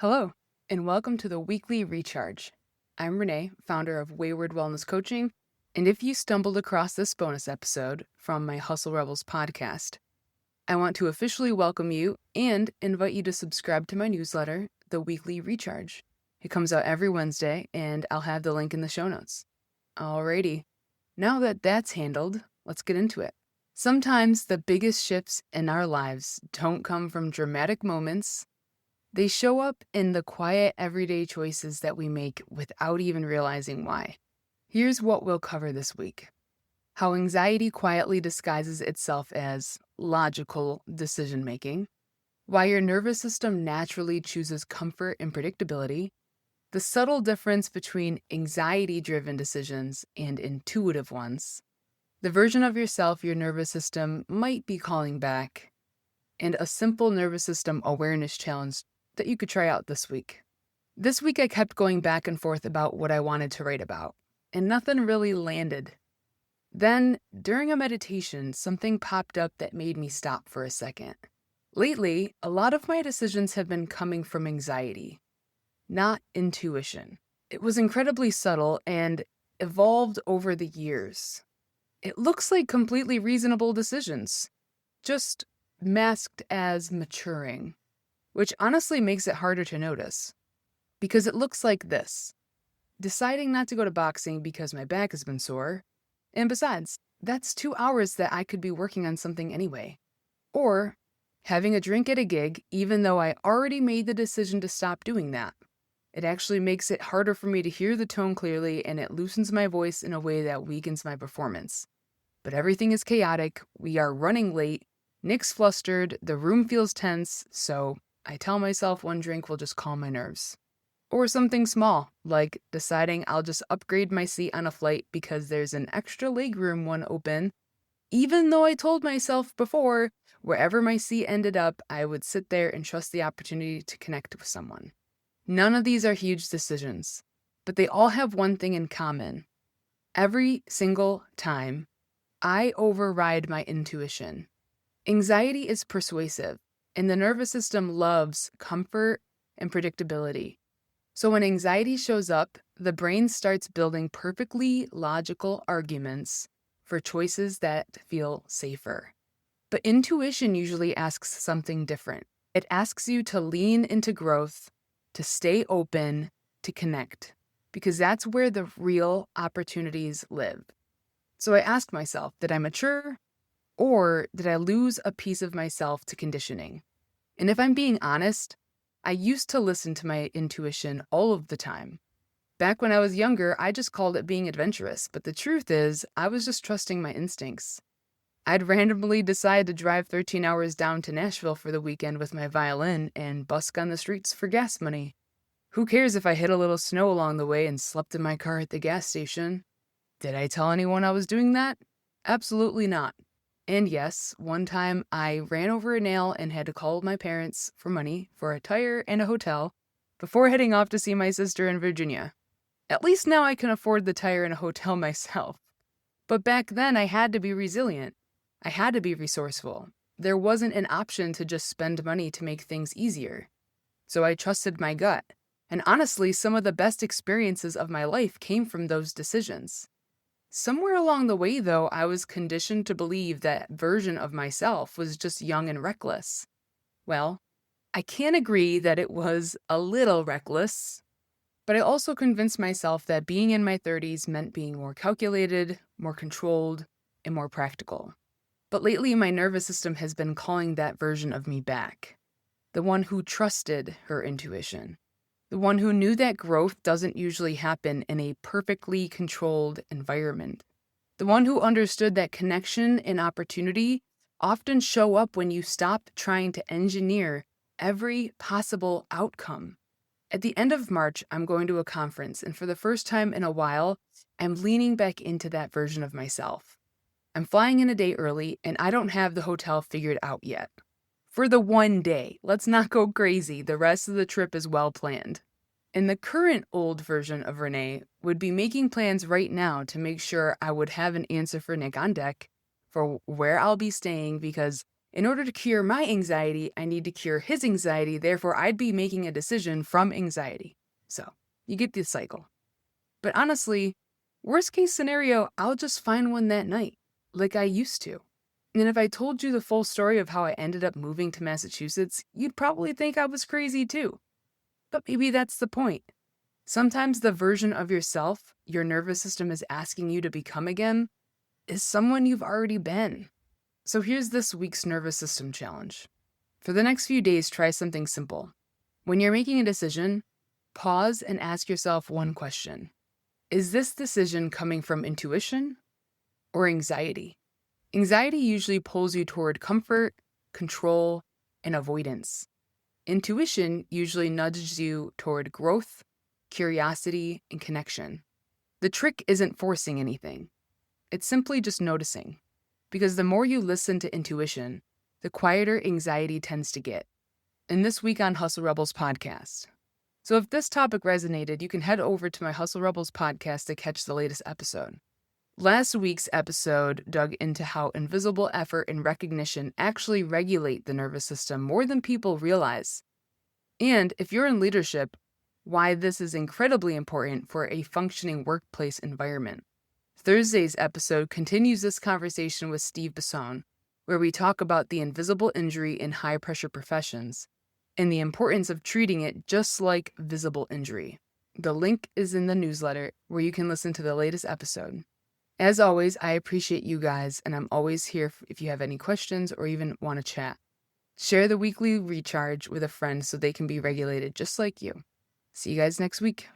Hello, and welcome to the weekly recharge. I'm Renae, founder of Wayward Wellness Coaching, and if you stumbled across this bonus episode from my Hustle Rebels podcast, I want to officially welcome you and invite you to subscribe to my newsletter, The Weekly Recharge. It comes out every Wednesday, and I'll have the link in the show notes. Alrighty, now that that's handled, let's get into it. Sometimes the biggest shifts in our lives don't come from dramatic moments. They show up in the quiet, everyday choices that we make without even realizing why. Here's what we'll cover this week: how anxiety quietly disguises itself as logical decision-making, why your nervous system naturally chooses comfort and predictability, the subtle difference between anxiety-driven decisions and intuitive ones, the version of yourself your nervous system might be calling back, and a simple nervous system awareness challenge that you could try out this week. This week I kept going back and forth about what I wanted to write about, and nothing really landed. Then, during a meditation, something popped up that made me stop for a second. Lately, a lot of my decisions have been coming from anxiety, not intuition. It was incredibly subtle and evolved over the years. It looks like completely reasonable decisions, just masked as maturing, which honestly makes it harder to notice, because it looks like this: deciding not to go to boxing because my back has been sore, and besides, that's 2 hours that I could be working on something anyway. Or having a drink at a gig even though I already made the decision to stop doing that. It actually makes it harder for me to hear the tone clearly, and it loosens my voice in a way that weakens my performance. But everything is chaotic, we are running late, Nick's flustered, the room feels tense, so I tell myself one drink will just calm my nerves. Or something small, like deciding I'll just upgrade my seat on a flight because there's an extra legroom one open, even though I told myself before, wherever my seat ended up, I would sit there and trust the opportunity to connect with someone. None of these are huge decisions, but they all have one thing in common. Every single time, I override my intuition. Anxiety is persuasive, and the nervous system loves comfort and predictability. So when anxiety shows up, the brain starts building perfectly logical arguments for choices that feel safer. But intuition usually asks something different. It asks you to lean into growth, to stay open, to connect, because that's where the real opportunities live. So I ask myself, did I mature, or did I lose a piece of myself to conditioning? And if I'm being honest, I used to listen to my intuition all of the time. Back when I was younger, I just called it being adventurous, but the truth is, I was just trusting my instincts. I'd randomly decide to drive 13 hours down to Nashville for the weekend with my violin and busk on the streets for gas money. Who cares if I hit a little snow along the way and slept in my car at the gas station? Did I tell anyone I was doing that? Absolutely not. And yes, one time I ran over a nail and had to call my parents for money for a tire and a hotel before heading off to see my sister in Virginia. At least now I can afford the tire and a hotel myself. But back then I had to be resilient. I had to be resourceful. There wasn't an option to just spend money to make things easier. So I trusted my gut. And honestly, some of the best experiences of my life came from those decisions. Somewhere along the way, though, I was conditioned to believe that version of myself was just young and reckless. Well, I can agree that it was a little reckless, but I also convinced myself that being in my 30s meant being more calculated, more controlled, and more practical. But lately, my nervous system has been calling that version of me back. The one who trusted her intuition. The one who knew that growth doesn't usually happen in a perfectly controlled environment. The one who understood that connection and opportunity often show up when you stop trying to engineer every possible outcome. At the end of March, I'm going to a conference, and for the first time in a while, I'm leaning back into that version of myself. I'm flying in a day early, and I don't have the hotel figured out yet. For the one day, let's not go crazy. The rest of the trip is well planned. And the current old version of Renae would be making plans right now to make sure I would have an answer for Nick on deck for where I'll be staying, because In order to cure my anxiety, I need to cure his anxiety. Therefore, I'd be making a decision from anxiety. So you get the cycle. But honestly, worst case scenario, I'll just find one that night, like I used to. And if I told you the full story of how I ended up moving to Massachusetts, you'd probably think I was crazy too. But maybe that's the point. Sometimes the version of yourself your nervous system is asking you to become again is someone you've already been. So here's this week's nervous system challenge. For the next few days, try something simple. When you're making a decision, pause and ask yourself one question. Is this decision coming from intuition or anxiety? Anxiety usually pulls you toward comfort, control, and avoidance. Intuition usually nudges you toward growth, curiosity, and connection. The trick isn't forcing anything. It's simply just noticing. Because the more you listen to intuition, the quieter anxiety tends to get. In this week on Hustle Rebels podcast. So if this topic resonated, you can head over to my Hustle Rebels podcast to catch the latest episode. Last week's episode dug into how invisible effort and recognition actually regulate the nervous system more than people realize. And if you're in leadership, why this is incredibly important for a functioning workplace environment. Thursday's episode continues this conversation with Steve Basson, where we talk about the invisible injury in high-pressure professions and the importance of treating it just like visible injury. The link is in the newsletter where you can listen to the latest episode. As always, I appreciate you guys, and I'm always here if you have any questions or even want to chat. Share the weekly recharge with a friend so they can be regulated just like you. See you guys next week.